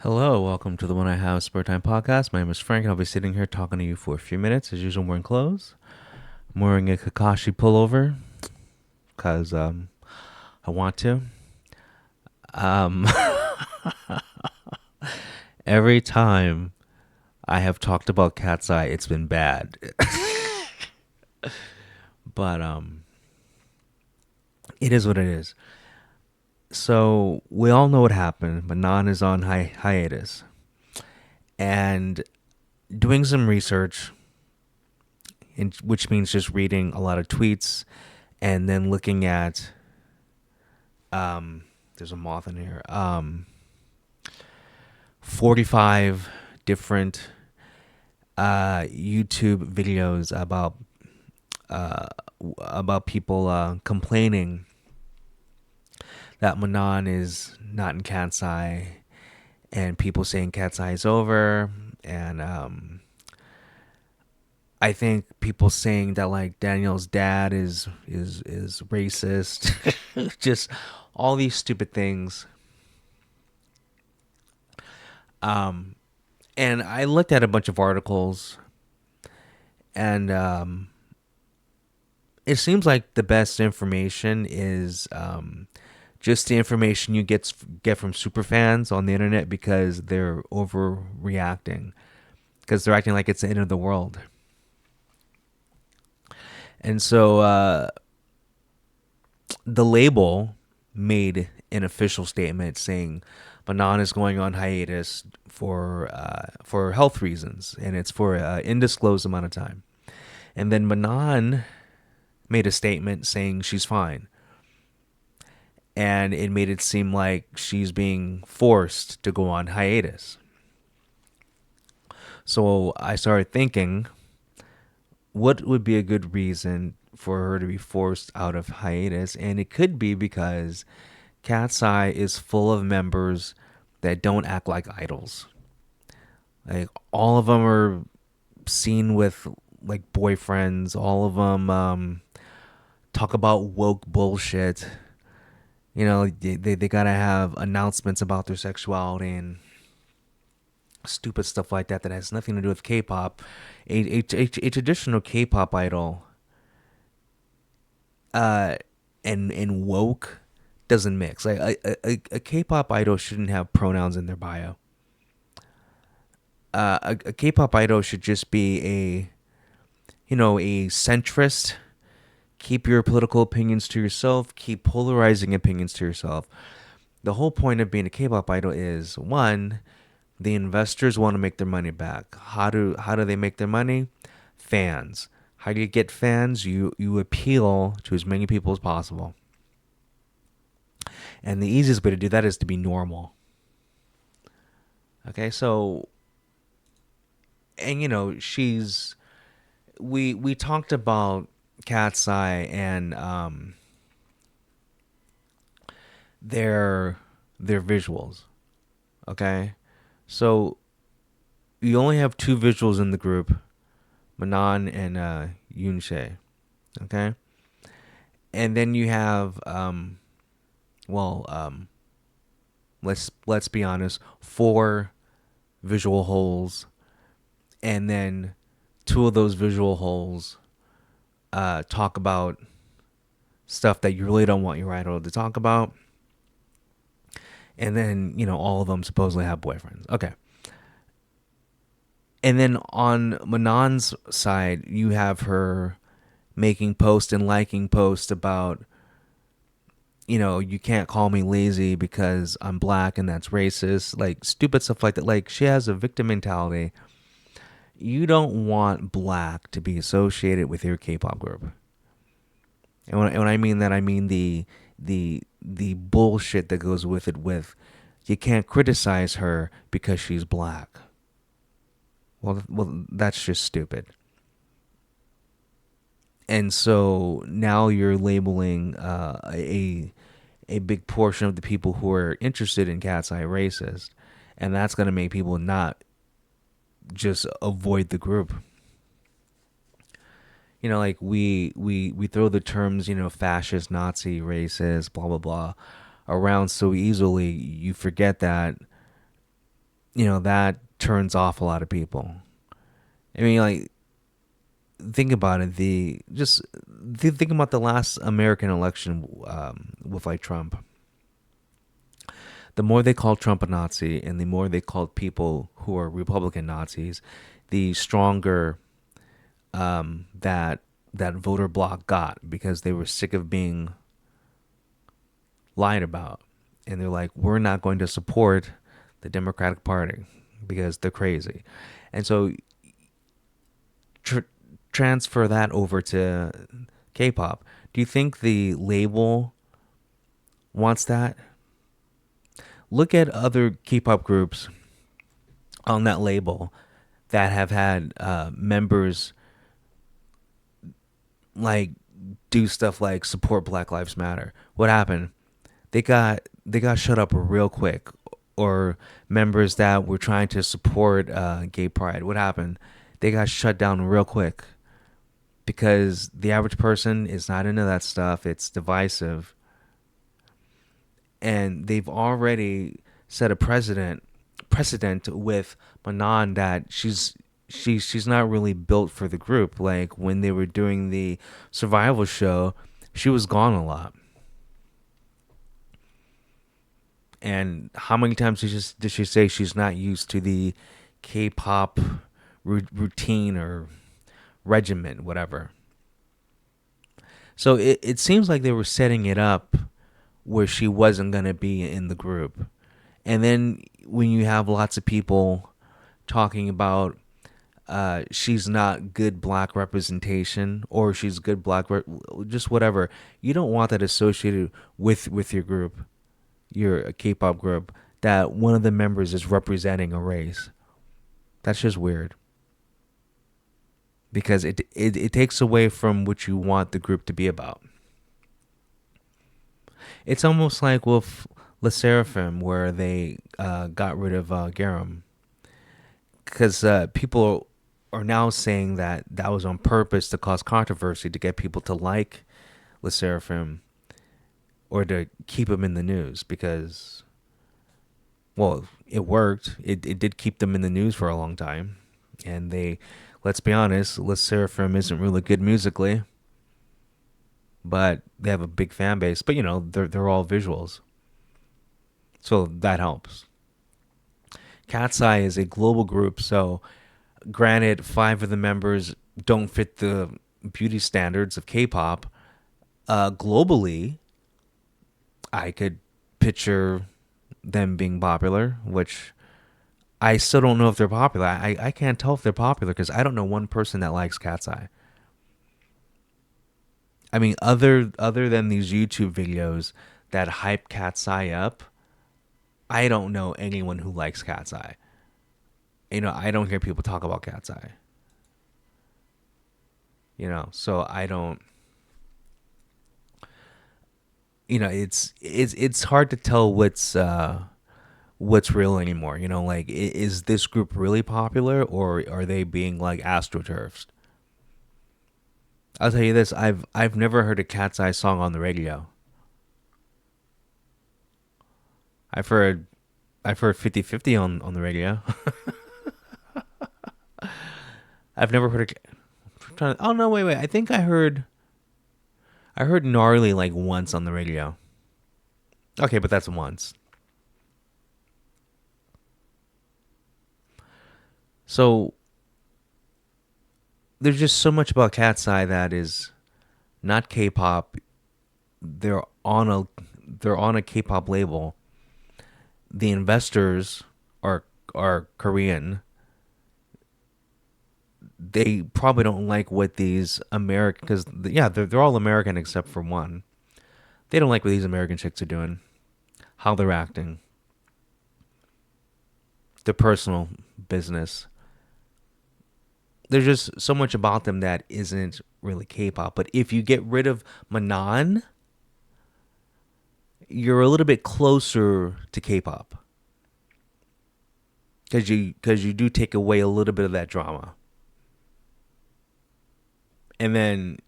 Hello, welcome to the One I Have Spare Time podcast. My name is Frank, and I'll be sitting here talking to you for a few minutes. As usual, I'm wearing clothes. I'm wearing a Kakashi pullover because I want to. Um, every time I have talked about Cat's Eye, it's been bad. But it is what it is. So we all know what happened. Manon is on hiatus, and doing some research, which means just reading a lot of tweets and then looking at there's a moth in here. 45 different YouTube videos uh, about people complaining that Manon is not in Cat's Eye, and people saying Cat's Eye is over, and I think people saying that like Daniel's dad is racist, just all these stupid things. Um, and I looked at a bunch of articles, and it seems like the best information is just the information you get from super fans on the internet because they're overreacting because they're acting like it's the end of the world. And so the label made an official statement saying Manon is going on hiatus for health reasons, and it's for an undisclosed amount of time. And then Manon made a statement saying she's fine, and it made it seem like she's being forced to go on hiatus. So I started thinking, what would be a good reason for her to be forced out of hiatus? And it could be because Cat's Eye is full of members that don't act like idols. Like all of them are seen with like boyfriends. All of them talk about woke bullshit. You know, they gotta have announcements about their sexuality and stupid stuff like that that has nothing to do with K-pop. A traditional K-pop idol uh, and woke doesn't mix. Like a K-pop idol shouldn't have pronouns in their bio. A K-pop idol should just be a centrist. Keep your political opinions to yourself. Keep polarizing opinions to yourself. The whole point of being a K-pop idol is one, the investors want to make their money back. How do they make their money? Fans. How do you get fans? You appeal to as many people as possible. And the easiest way to do that is to be normal. Okay, so and she's we talked about Cat's Eye and their visuals. Okay? So you only have two visuals in the group, Manon and Yunshe. Okay? And then you have well, let's be honest, four visual holes, and then two of those visual holes talk about stuff that you really don't want your idol to talk about, and then all of them supposedly have boyfriends. Okay, and then on Manon's side, you have her making posts and liking posts about you can't call me lazy because I'm black and that's racist, like stupid stuff like that. Like she has a victim mentality. You don't want black to be associated with your K-pop group. And when I mean that, I mean the bullshit that goes with it. With you can't criticize her because she's black. Well, that's just stupid. And so now you're labeling a big portion of the people who are interested in Cat's Eye racist, and that's going to make people not just avoid the group. Like we throw the terms, fascist, Nazi, racist, blah blah blah, around so easily. You forget that that turns off a lot of people. I mean, like, think about it. Think about the last American election with like Trump. The more they called Trump a Nazi, and the more they called people who are Republican Nazis, the stronger that voter bloc got, because they were sick of being lied about, and they're like, we're not going to support the Democratic Party because they're crazy, and so tr- transfer that over to K-pop. Do you think the label wants that? Look at other K-pop groups on that label that have had members like do stuff like support Black Lives Matter. What happened? They got shut up real quick. Or members that were trying to support gay pride. What happened? They got shut down real quick because the average person is not into that stuff. It's divisive, and they've already set a precedent with Manon that she's not really built for the group. Like when they were doing the survival show, she was gone a lot. And how many times did she say she's not used to the K-pop routine or regimen, whatever? So it seems like they were setting it up where she wasn't going to be in the group. And then when you have lots of people talking about she's not good black representation, or she's good just whatever, you don't want that associated with your group, your K-pop group, that one of the members is representing a race. That's just weird, because it takes away from what you want the group to be about. It's almost like with Le Seraphim, where they got rid of Garam, because people are now saying that that was on purpose to cause controversy, to get people to like Le Seraphim, or to keep him in the news, because, well, it worked. It did keep them in the news for a long time. And let's be honest, Le Seraphim isn't really good musically, but they have a big fan base. But they're all visuals, so that helps. Katseye is a global group, so granted, 5 of the members don't fit the beauty standards of K-pop. Globally, I could picture them being popular, which I still don't know if they're popular. I can't tell if they're popular because I don't know one person that likes Katseye. I mean, other than these YouTube videos that hype Katseye up, I don't know anyone who likes Katseye. I don't hear people talk about Katseye. So I don't. It's hard to tell what's real anymore. Like, is this group really popular, or are they being like astroturfed? I'll tell you this: I've never heard a Cat's Eye song on the radio. I've heard I've heard 50/50 on the radio. I've never heard oh no, wait. I think I heard gnarly like once on the radio. Okay, but that's once. So there's just so much about Cat's Eye that is not K-pop. They're on a they're on a K-pop label. The investors are Korean. They probably don't like what these American, because yeah, they're all American except for one. They don't like what these American chicks are doing, how they're acting, their personal business. There's just so much about them that isn't really K-pop. But if you get rid of Manon, you're a little bit closer to K-pop, because you do take away a little bit of that drama. And then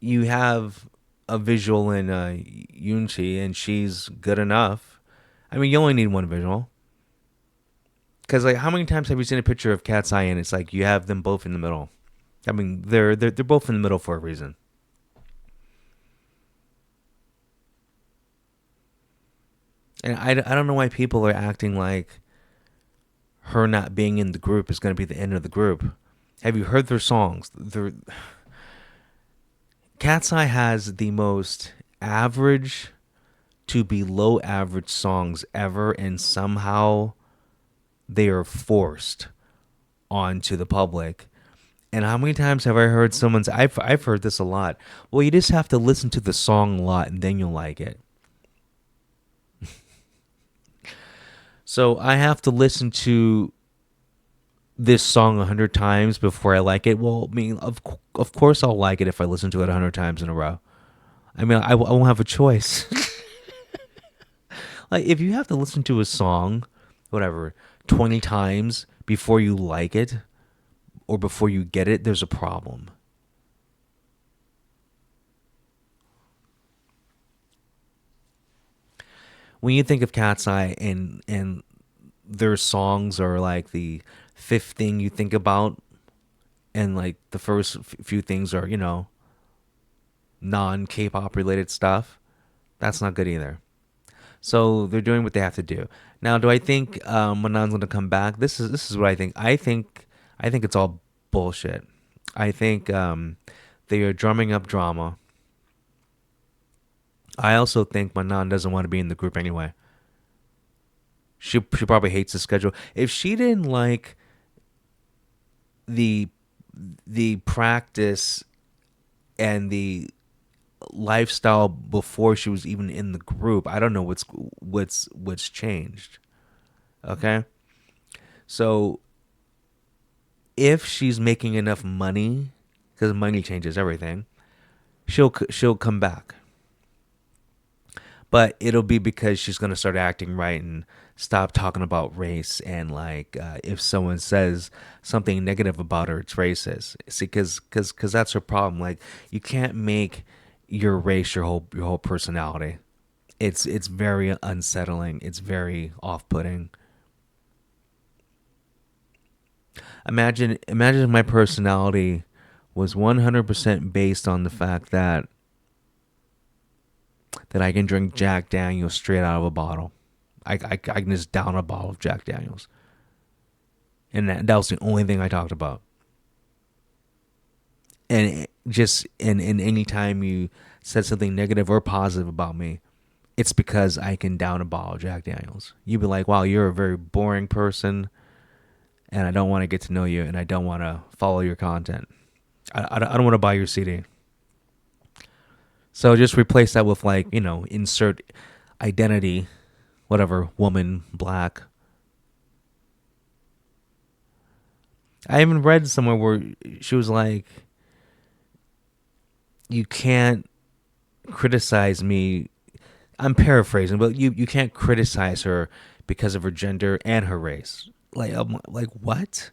you have a visual in Yoonchi, and she's good enough. I mean, you only need one visual. Because like, how many times have you seen a picture of Katseye and it's like you have them both in the middle? I mean, they're both in the middle for a reason. And I don't know why people are acting like her not being in the group is going to be the end of the group. Have you heard their songs? Cat's Eye has the most average to below average songs ever, and somehow they are forced onto the public. And how many times have I heard someone's? I've heard this a lot. Well, you just have to listen to the song a lot, and then you'll like it. So I have to listen to this song 100 times before I like it. Well, I mean, of course I'll like it if I listen to it 100 times in a row. I mean, I won't have a choice. Like, if you have to listen to a song, whatever, 20 times before you like it or before you get it, there's a problem. When you think of Cat's Eye and their songs are like the fifth thing you think about, and like the first few things are, non K-pop related stuff, that's not good either. So they're doing what they have to do. Now, do I think Manon's going to come back? This is what I think. I think it's all bullshit. I think they are drumming up drama. I also think Manon doesn't want to be in the group anyway. She probably hates the schedule. If she didn't like the the practice and the lifestyle before she was even in the group, I don't know what's changed. Okay? So if she's making enough money, because money changes everything, she'll come back. But it'll be because she's gonna start acting right and stop talking about race, and like if someone says something negative about her, it's racist. See, because that's her problem. Like, you can't make your race your whole personality. It's very unsettling. It's very off putting. Imagine if my personality was 100% based on the fact that I can drink Jack Daniels straight out of a bottle. I can just down a bottle of Jack Daniels. And that was the only thing I talked about. And in any time you said something negative or positive about me, it's because I can down a bottle of Jack Daniels. You'd be like, wow, you're a very boring person, and I don't want to get to know you, and I don't want to follow your content. I don't want to buy your CD. So just replace that with, like, insert identity, whatever, woman, black. I even read somewhere where she was like, you can't criticize me. I'm paraphrasing, but you can't criticize her because of her gender and her race. Like what?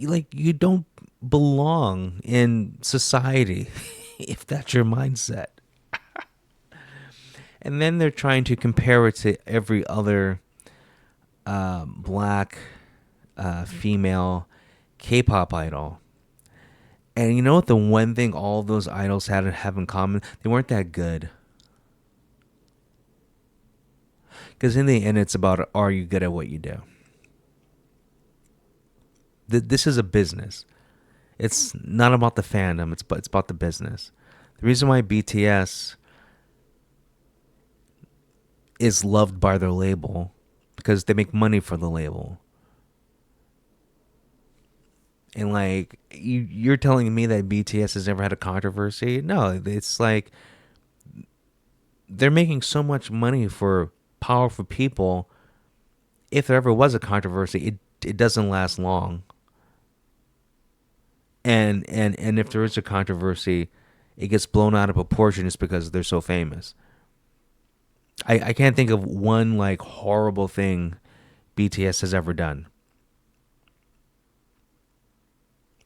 Like, you don't belong in society if that's your mindset. And then they're trying to compare it to every other black female K-pop idol. And you know what? The one thing all those idols had to have in common, they weren't that good. Because in the end, it's about, are you good at what you do? This is a business. It's not about the fandom. It's about the business. The reason why BTS is loved by their label, because they make money for the label. And like, you're telling me that BTS has never had a controversy? No, it's like they're making so much money for powerful people. If there ever was a controversy, it doesn't last long. And if there is a controversy, it gets blown out of proportion just because they're so famous. I can't think of one like horrible thing BTS has ever done.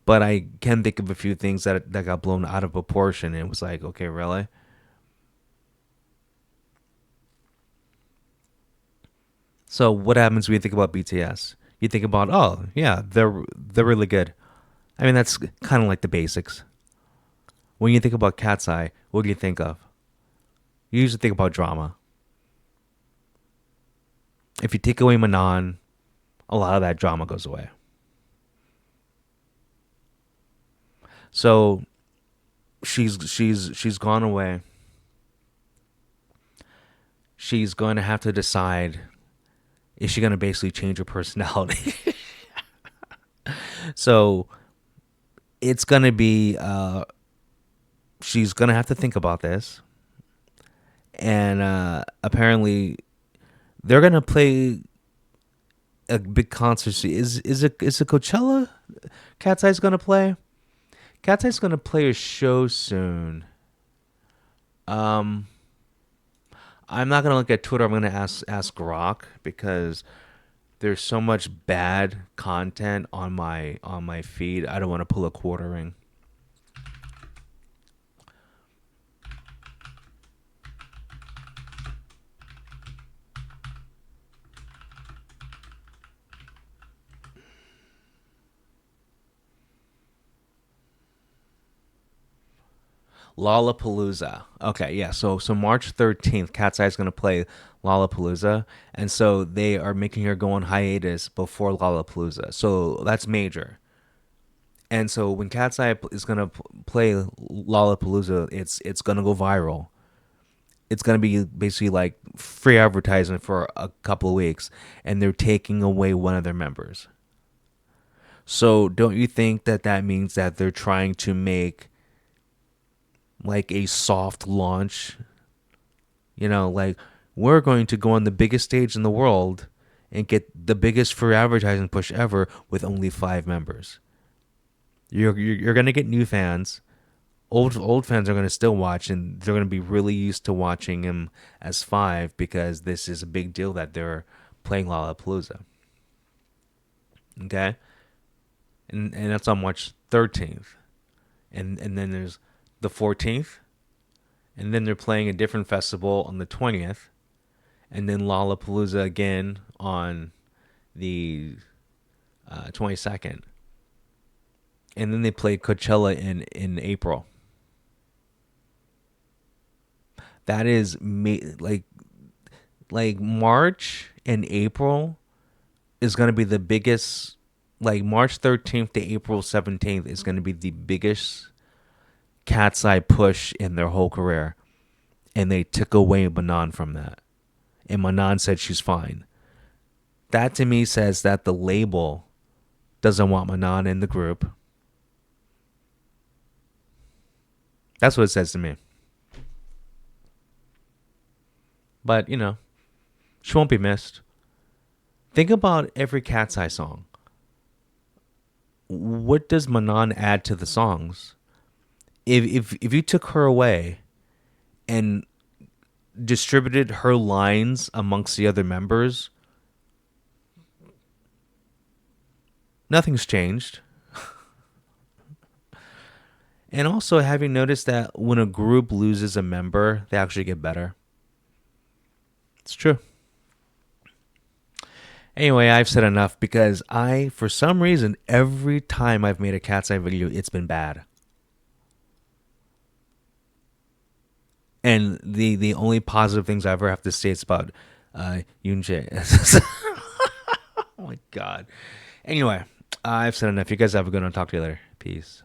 But I can think of a few things that got blown out of proportion, and it was like, okay, really? So what happens when you think about BTS? You think about, oh yeah, they're really good. I mean, that's kind of like the basics. When you think about Cat's Eye, what do you think of? You usually think about drama. If you take away Manon, a lot of that drama goes away. So she's gone away. She's going to have to decide, is she going to basically change her personality? So it's going to be she's going to have to think about this, and apparently they're going to play a big concert. Is it Coachella? Cat's Eye's going to play. Cat's Eye's going to play a show soon. Um, I'm not going to look at Twitter. I'm going to ask Grok, because there's so much bad content on my feed. I don't want to pull a quartering. Lollapalooza. Okay, yeah. So March 13th, Cat's Eye is gonna play Lollapalooza, and so they are making her go on hiatus before Lollapalooza. So that's major. And so when Cat's Eye is gonna play Lollapalooza, it's gonna go viral. It's gonna be basically like free advertisement for a couple of weeks, and they're taking away one of their members. So don't you think that that means that they're trying to make like a soft launch? Like, we're going to go on the biggest stage in the world and get the biggest free advertising push ever with only 5 members. You're going to get new fans. Old fans are going to still watch, and they're going to be really used to watching him as 5, because this is a big deal that they're playing Lollapalooza. Okay? And that's on March 13th. And then there's the 14th, and then they're playing a different festival on the 20th, and then Lollapalooza again on the 22nd, and then they play Coachella in April. That is like March and April is going to be the biggest. Like March 13th to April 17th is going to be the biggest Cat's Eye push in their whole career, and they took away Manon from that. And Manon said she's fine. That to me says that the label doesn't want Manon in the group. That's what it says to me. But, she won't be missed. Think about every Cat's Eye song. What does Manon add to the songs? If you took her away and distributed her lines amongst the other members, nothing's changed. And also, have you noticed that when a group loses a member, they actually get better? It's true. Anyway, I've said enough, because for some reason, every time I've made a Cat's Eye video, it's been bad. And the only positive things I ever have to say is about Yoon Jae. Oh my god. Anyway, I've said enough. You guys have a good one. Talk to you later. Peace.